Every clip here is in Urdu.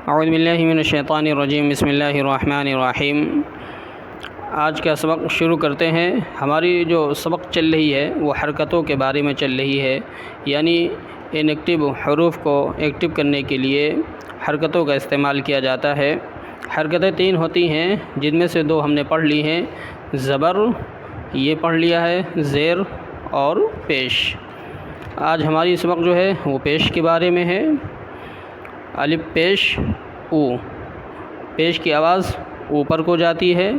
اعوذ باللہ من الشیطان الرجیم، بسم اللہ الرحمن الرحیم۔ آج کا سبق شروع کرتے ہیں۔ ہماری جو سبق چل رہی ہے وہ حرکتوں کے بارے میں چل رہی ہے، یعنی ان ایکٹیو حروف کو ایکٹیو کرنے کے لیے حرکتوں کا استعمال کیا جاتا ہے۔ حرکتیں 3 ہوتی ہیں، جن میں سے 2 ہم نے پڑھ لی ہیں، زبر یہ پڑھ لیا ہے، زیر اور پیش۔ آج ہماری سبق جو ہے وہ پیش کے بارے میں ہے۔ الف پیش او، پیش کی آواز اوپر کو جاتی ہے۔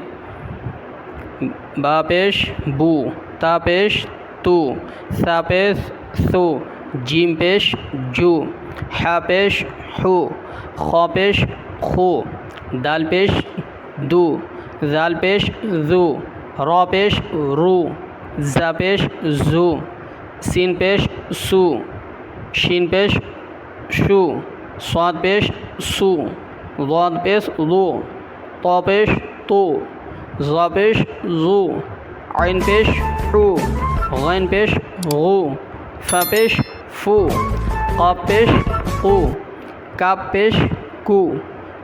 با پیش بو، تا پیش تو، سا پیش سو، جیم پیش جو، حا پیش حو، خا پیش خو، دال پیش دو، زال پیش زو، را پیش رو، زا پیش زو، سین پیش سو، شین پیش شو، صاد پیش سو، ضاد پیش ضو، طا پیش تو، ظا پیش ظو، عین پیش حو، غین پیش غو، فا پیش فو، قاف پیش قو، کاف پیش کو،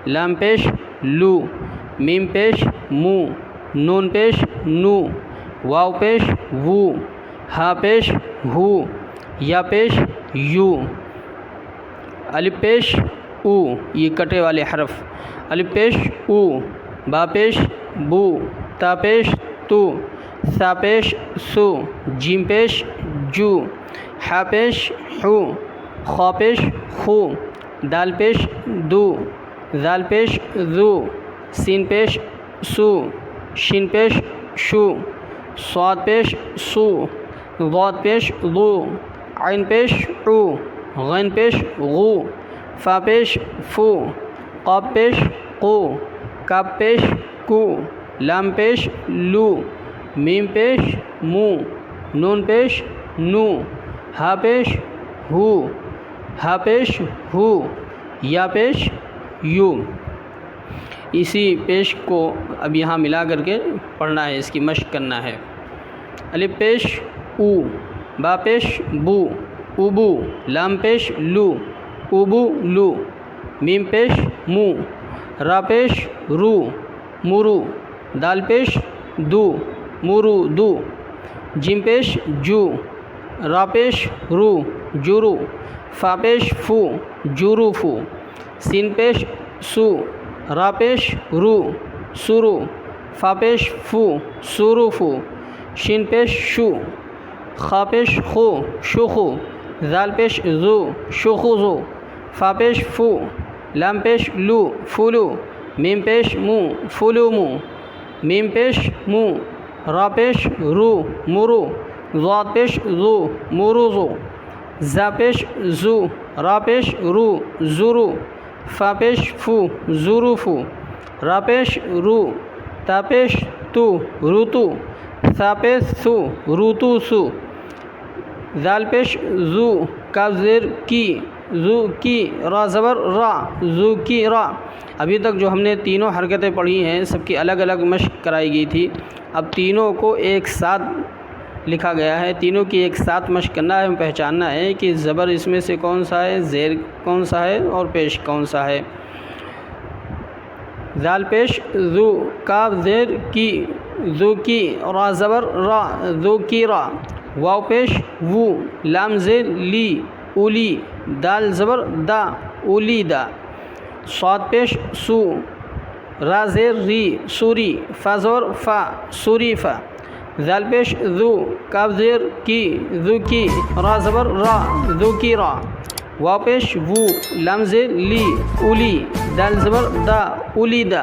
لام پیش لو، میم پیش مو، نون پیش نو، واو پیش وو، ہا پیش ہو، یا پیش یو۔ الف پیش او، یہ کٹے والے حرف۔ الف پیش او، با پیش بو، تا پیش تو، سا پیش سو، جیم پیش جو، حا پیش حو، خا پیش خو، دال پیش دو، زال پیش زو، سین پیش سو، شین پیش شو، صاد پیش سو، ضاد پیش ضو، عین پیش عو، غین پیش غو، فا پیش فو، قاف پیش قو، کاف پیش کو، لام پیش لو، میم پیش مو، نون پیش نو، ہا پیش ہو، ہا پیش ہو، یا پیش یو۔ اسی پیش کو اب یہاں ملا کر کے پڑھنا ہے، اس کی مشق کرنا ہے۔ الف پیش او، با پیش بو، ابو، لام پیش لو، ابو لو، میم پیش مو، را پیش رو، مرو، دال پیش دو، مرو دو، جیم پیش جو، را پیش رو، جرو، فا پیش فو، جرو فو، سین پیش سو، را پیش رو، سرو، فا پیش فو، سرو فو، شین پیش شو، خا پیش خو، شخو، زال پیش زو، شخو زو، فا پیش فو، لام پیش لو، فلو، میم پیش مو، فلو مو، میم پیش مو، را پیش رو، مرو، ضاد پیش زو، مرو زو، زا پیش زو، را پیش رو، زرو، فا پیش فو، زرو فو، را پیش رو، تا پیش تو، روتو، سا پیش سو، روتو سو، زال پیش زو، کاف زیر کی، زو کی، را زبر را، زو کی را۔ ابھی تک جو ہم نے تینوں حرکتیں پڑھی ہیں سب کی الگ الگ مشق کرائی گئی تھی، اب تینوں کو ایک ساتھ لکھا گیا ہے، تینوں کی ایک ساتھ مشق کرنا ہے، پہچاننا ہے کہ زبر اس میں سے کون سا ہے، زیر کون سا ہے اور پیش کون سا ہے۔ زال پیش زو، کاف زیر کی، زو کی، را زبر را، زو کی را، واو پیش وو، لام زیر لی، اولی، دال زبر دا، اولی دا، صاد پیش سو، را زیر ری، سوری، فا زبر فا، سوری فا، زال پیش زو، کاف زیر کی، زو کی، را زبر را، زو کی را، واو پیش وو، لام زیر لی، اولی، دال زبر دا، اولی دا،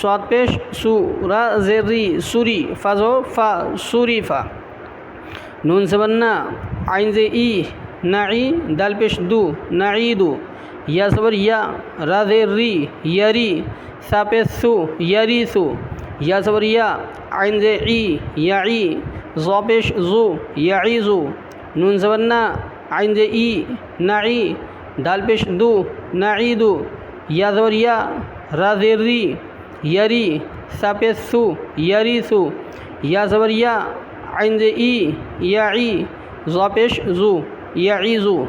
صاد پیش سو، را زیر ری، سوری، فا زبر فا، سوری فا، نون زبر نا، عین زیر ای، نعی، دال پیش دو، نعیدو، یا زبر یا، را زیر ری، یری، سا پیش سو، یری سو، یا زبر یا، عین زیر ای، یعی، ظا پیش زو، یعیزو، نون زبر نا، عین زیر ای، نعی، دال پیش دو، نعیدو، یا زبر یا، را زیر ری، یری، سا پیش سو، یری سو، یا زبر یا، عین زیر ای، یعی، ظا پیش زو، یعیزو۔